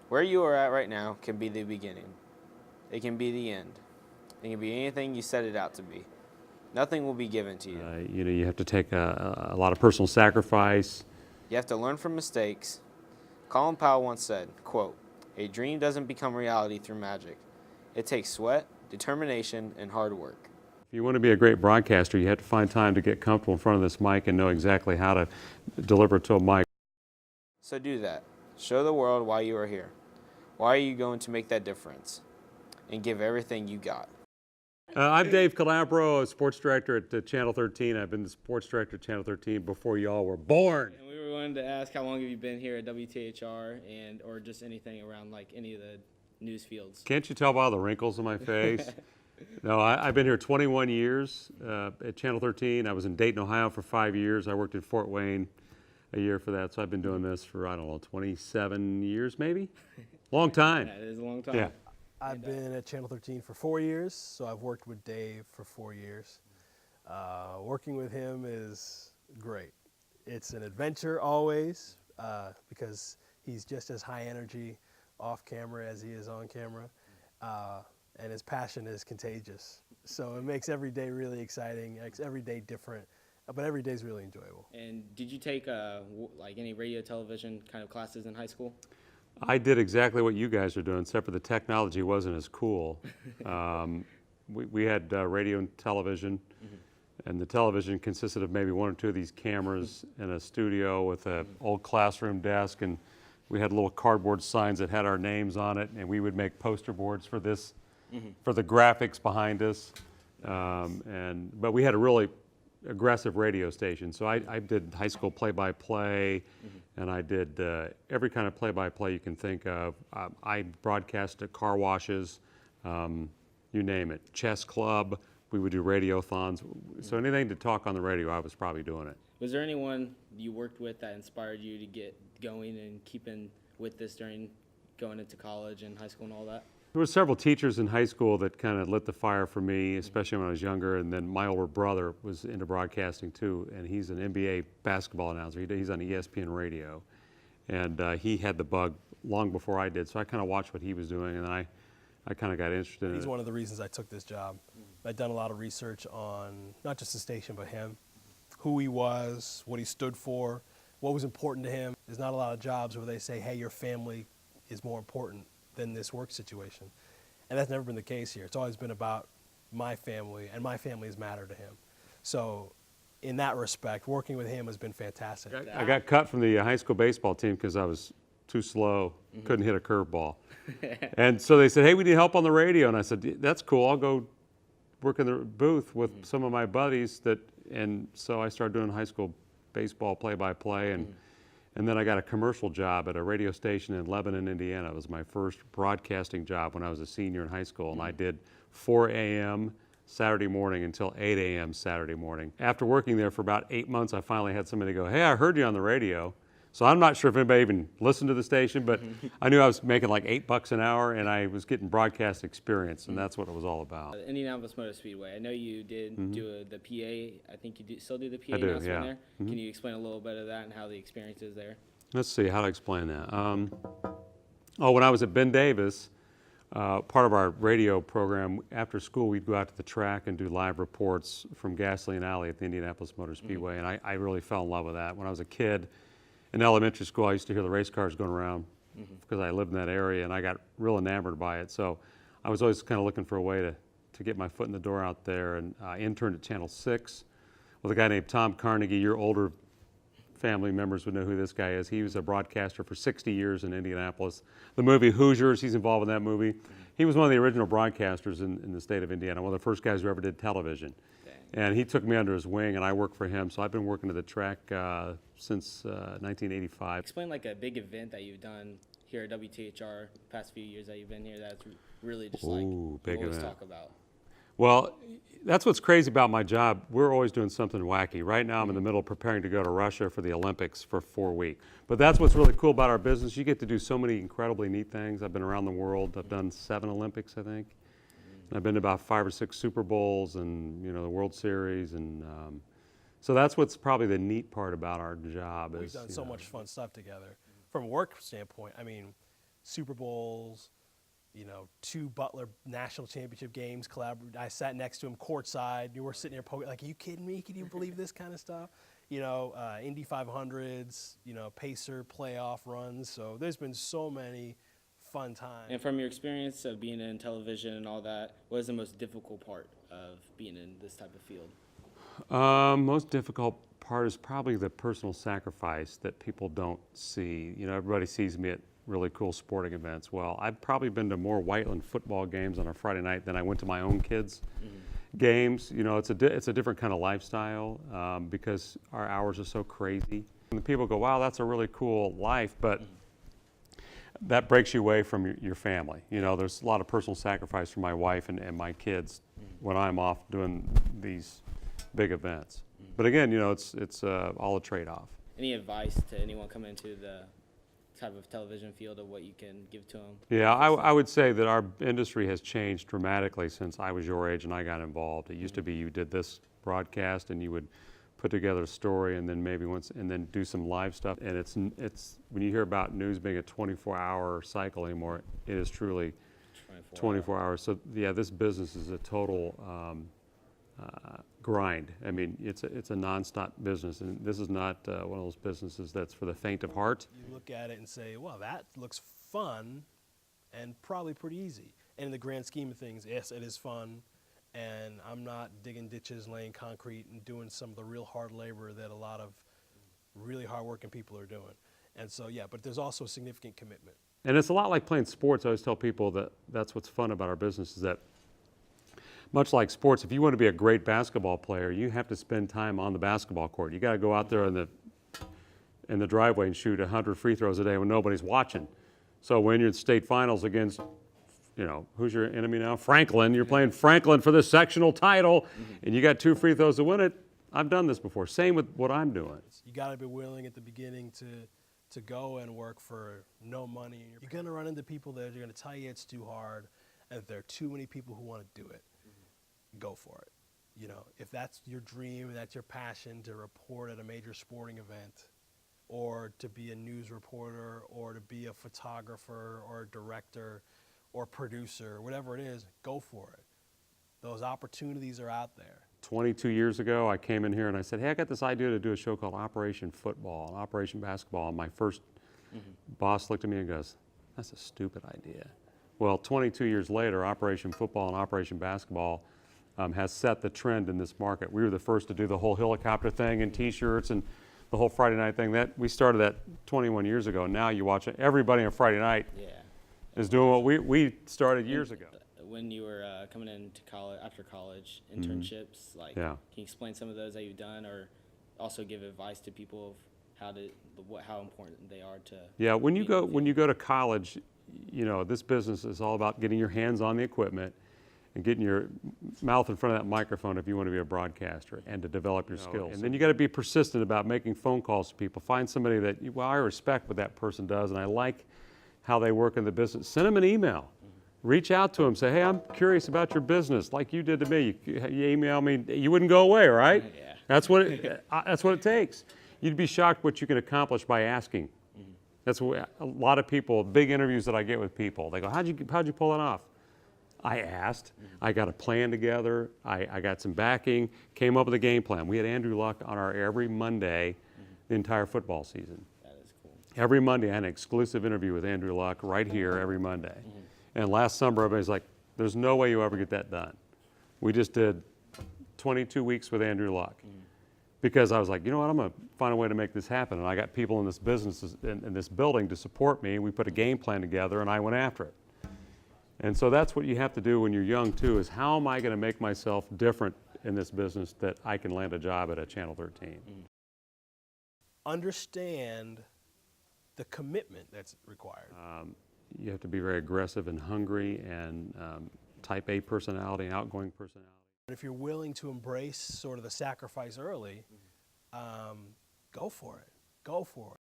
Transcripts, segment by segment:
Where you are at right now can be the beginning. It can be the end. It can be anything you set it out to be. Nothing will be given to you. You have to take a lot of personal sacrifice. You have to learn from mistakes. Colin Powell once said, quote, "A dream doesn't become reality through magic. It takes sweat, determination, and hard work." If you want to be a great broadcaster, you have to find time to get comfortable in front of this mic and know exactly how to deliver to a mic. So do that. Show the world why you are here. Why are you going to make that difference? And give everything you got. I'm Dave Calabro, sports director at Channel 13. I've been the sports director at Channel 13 before y'all were born. And we wanted to ask, how long have you been here at WTHR or just anything around like any of the news fields? Can't you tell by the wrinkles on my face? No, I've been here 21 years at Channel 13. I was in Dayton, Ohio for 5 years. I worked in Fort Wayne a year for that. So I've been doing this for, 27 years maybe? Long time. Yeah, it is a long time. Yeah. I've been at Channel 13 for 4 years, so I've worked with Dave for 4 years. Working with him is great. It's an adventure always because he's just as high energy off camera as he is on camera, and his passion is contagious. So it makes every day really exciting, makes every day different, but every day is really enjoyable. And did you take like any radio, television kind of classes in high school? I did exactly what you guys are doing, except for the technology wasn't as cool. We had radio and television, and the television consisted of maybe one or two of these cameras in a studio with an old classroom desk, and we had little cardboard signs that had our names on it, and we would make poster boards for this, for the graphics behind us. But we had a really aggressive radio station. So I did high school play-by-play, and I did every kind of play-by-play you can think of. I broadcast at car washes, you name it, chess club. We would do radiothons. So anything to talk on the radio, I was probably doing it. Was there anyone you worked with that inspired you to get going and keeping with this during going into college and high school and all that? There were several teachers in high school that kind of lit the fire for me, especially when I was younger. And then my older brother was into broadcasting too, and he's an NBA basketball announcer. He's on ESPN radio, and he had the bug long before I did. So I kind of watched what he was doing, and I kind of got interested in it. He's one of the reasons I took this job. I'd done a lot of research on not just the station, but him, who he was, what he stood for, what was important to him. There's not a lot of jobs where they say, hey, your family is more important than this work situation. And that's never been the case here. It's always been about my family, and my family's matter to him. So in that respect, working with him has been fantastic. I got cut from the high school baseball team because I was too slow, couldn't hit a curveball. And so they said, hey, we need help on the radio. And I said, that's cool, I'll go work in the booth with some of my buddies. And so I started doing high school baseball play-by-play, and then I got a commercial job at a radio station in Lebanon, Indiana. It was my first broadcasting job when I was a senior in high school, and I did 4 a.m. Saturday morning until 8 a.m. Saturday morning. After working there for about 8 months, I finally had somebody go, hey, I heard you on the radio. So I'm not sure if anybody even listened to the station, but I knew I was making like $8 an hour, and I was getting broadcast experience, and that's what it was all about. Indianapolis Motor Speedway. I know you did do the PA. I think you still do the PA I do, announcement yeah. there. Can you explain a little bit of that and how the experience is there? Let's see how to explain that. When I was at Ben Davis, part of our radio program, after school we'd go out to the track and do live reports from Gasoline Alley at the Indianapolis Motor Speedway, and I really fell in love with that. When I was a kid in elementary school, I used to hear the race cars going around because I lived in that area, and I got real enamored by it. So I was always kind of looking for a way to get my foot in the door out there, and I interned at Channel 6 with a guy named Tom Carnegie. Your older family members would know who this guy is. He was a broadcaster for 60 years in Indianapolis. The movie Hoosiers, he's involved in that movie. He was one of the original broadcasters in the state of Indiana, one of the first guys who ever did television. And he took me under his wing, and I worked for him. So I've been working at the track since 1985. Explain like a big event that you've done here at WTHR the past few years that you've been here that's really just like big you always event. talk about. Well, that's what's crazy about my job. We're always doing something wacky. Right now I'm in the middle of preparing to go to Russia for the Olympics for 4 weeks. But that's what's really cool about our business. You get to do so many incredibly neat things. I've been around the world. I've done 7 Olympics, I think. And I've been to about 5 or 6 Super Bowls and the World Series. And so that's what's probably the neat part about our job. We've done so much fun stuff together. From a work standpoint, I mean, Super Bowls, 2 Butler national championship games. Calabro, I sat next to him courtside. You were sitting there poking, like, are you kidding me? Can you believe this kind of stuff? Indy 500s, Pacer playoff runs. So there's been so many fun times. And from your experience of being in television and all that, what is the most difficult part of being in this type of field? Most difficult part is probably the personal sacrifice that people don't see. Everybody sees me at really cool sporting events. Well, I've probably been to more Whiteland football games on a Friday night than I went to my own kids' games. It's a different kind of lifestyle because our hours are so crazy. And people go, wow, that's a really cool life, but that breaks you away from your family. There's a lot of personal sacrifice for my wife and my kids when I'm off doing these big events. But again, it's all a trade-off. Any advice to anyone coming into the type of television field of what you can give to them? Yeah, I would say that our industry has changed dramatically since I was your age and I got involved. It used to be you did this broadcast and you would put together a story and then and then do some live stuff. And it's when you hear about news being a 24-hour cycle anymore, it is truly 24 hours. So yeah, this business is a total grind. I mean, it's a nonstop business, and this is not one of those businesses that's for the faint of heart. You look at it and say, well, that looks fun and probably pretty easy. And in the grand scheme of things, yes, it is fun, and I'm not digging ditches, laying concrete, and doing some of the real hard labor that a lot of really hard-working people are doing. And so, yeah, but there's also a significant commitment. And it's a lot like playing sports. I always tell people that that's what's fun about our business is that much like sports, if you want to be a great basketball player, you have to spend time on the basketball court. You got to go out there in the driveway and shoot 100 free throws a day when nobody's watching. So when you're in state finals against, who's your enemy now? Franklin. You're playing Franklin for the sectional title, and you got 2 free throws to win it. I've done this before. Same with what I'm doing. You got to be willing at the beginning to go and work for no money. You're going to run into people that are going to tell you it's too hard, and if there are too many people who want to do it, go for it. If that's your dream and that's your passion to report at a major sporting event or to be a news reporter or to be a photographer or a director or producer, whatever it is, go for it. Those opportunities are out there. 22 years ago, I came in here and I said, hey, I got this idea to do a show called Operation Football and Operation Basketball. And my first boss looked at me and goes, that's a stupid idea. Well, 22 years later, Operation Football and Operation Basketball has set the trend in this market. We were the first to do the whole helicopter thing and T-shirts and the whole Friday night thing. That we started that 21 years ago. Now you watch it. Everybody on Friday night is doing what we started years ago. When you were coming into college, after college, internships, can you explain some of those that you've done, or also give advice to people of how important they are to? Yeah, when you go to college, this business is all about getting your hands on the equipment and getting your mouth in front of that microphone if you want to be a broadcaster and to develop your skills. And then you got to be persistent about making phone calls to people. Find somebody that, I respect what that person does and I like how they work in the business. Send them an email. Reach out to them. Say, hey, I'm curious about your business like you did to me. You email me. You wouldn't go away, right? Yeah. That's what it takes. You'd be shocked what you can accomplish by asking. That's what a lot of people, big interviews that I get with people, they go, how'd you pull it off? I asked. I got a plan together. I got some backing, came up with a game plan. We had Andrew Luck on our every Monday the entire football season. That is cool. Every Monday, I had an exclusive interview with Andrew Luck right here every Monday. And last summer, everybody's like, there's no way you ever get that done. We just did 22 weeks with Andrew Luck. Because I was like, you know what, I'm going to find a way to make this happen. And I got people in this business, in this building to support me. We put a game plan together, and I went after it. And so that's what you have to do when you're young, too, is how am I going to make myself different in this business that I can land a job at a Channel 13? Understand the commitment that's required. You have to be very aggressive and hungry and type A personality and outgoing personality. But if you're willing to embrace sort of the sacrifice early, go for it. Go for it.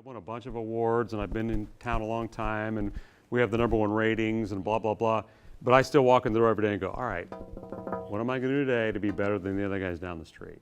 won a bunch of awards, and I've been in town a long time, and we have the #1 ratings, and blah, blah, blah. But I still walk in the door every day and go, all right, what am I going to do today to be better than the other guys down the street?